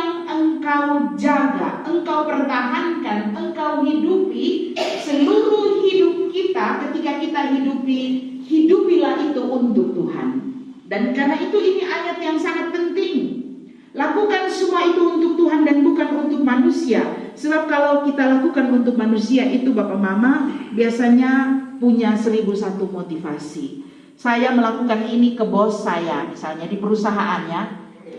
yang engkau jaga, engkau pertahankan, engkau hidupi seluruh hidup kita. Ketika kita hidupilah itu untuk Tuhan. Dan karena itu ini ayat yang sangat penting. Lakukan semua itu untuk Tuhan dan bukan untuk manusia. Sebab kalau kita lakukan untuk manusia itu, Bapak Mama biasanya punya 1001 motivasi. Saya melakukan ini ke bos saya, misalnya di perusahaannya,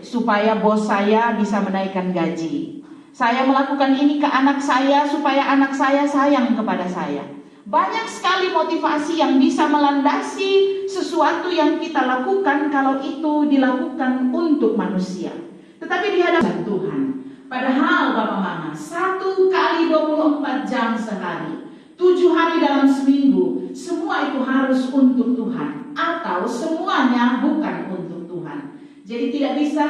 supaya bos saya bisa menaikkan gaji. Saya melakukan ini ke anak saya supaya anak saya sayang kepada saya. Banyak sekali motivasi yang bisa melandasi sesuatu yang kita lakukan kalau itu dilakukan untuk manusia. Tetapi di hadapan Tuhan, padahal Bapak Mama, 1 kali 24 jam sehari, 7 hari dalam seminggu, semua itu harus untuk Tuhan, atau semuanya bukan untuk Tuhan. Jadi tidak bisa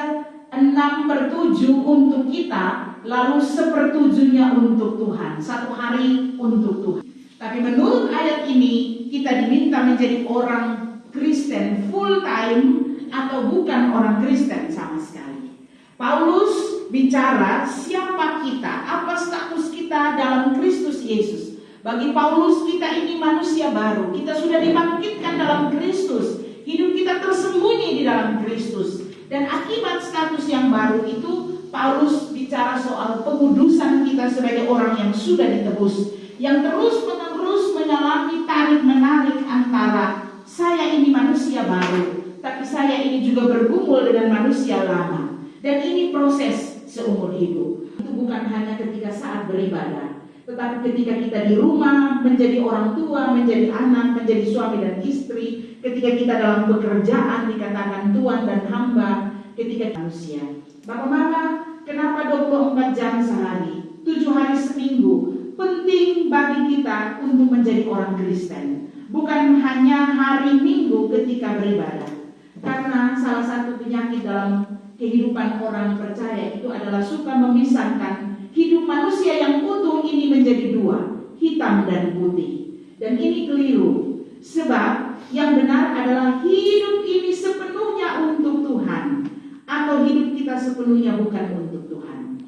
6/7 untuk kita, lalu 1/7-nya untuk Tuhan, 1 hari untuk Tuhan. Tapi menurut ayat ini, kita diminta menjadi orang Kristen full time atau bukan orang Kristen sama sekali. Paulus bicara siapa kita, apa status kita dalam Kristus Yesus. Bagi Paulus, kita ini manusia baru. Kita sudah dibangkitkan dalam Kristus. Hidup kita tersembunyi di dalam Kristus. Dan akibat status yang baru itu, Paulus bicara soal pengudusan kita sebagai orang yang sudah ditebus, yang terus-menerus mengalami tarik-menarik antara saya ini manusia baru, tapi saya ini juga bergumul dengan manusia lama. Dan ini proses seumur hidup. Itu bukan hanya ketika saat beribadah, tetapi ketika kita di rumah, menjadi orang tua, menjadi anak, menjadi suami dan istri, ketika kita dalam pekerjaan dikatakan tuan dan hamba, ketika manusia. Bapak Mama, kenapa 24 jam sehari, 7 hari seminggu penting bagi kita untuk menjadi orang Kristen? Bukan hanya hari Minggu ketika beribadah. Karena salah satu penyakit dalam kehidupan orang percaya itu adalah suka memisahkan hidup manusia yang utuh ini menjadi 2, hitam dan putih. Dan ini keliru. Sebab yang benar adalah hidup ini sepenuhnya untuk Tuhan, atau hidup kita sepenuhnya bukan untuk Tuhan.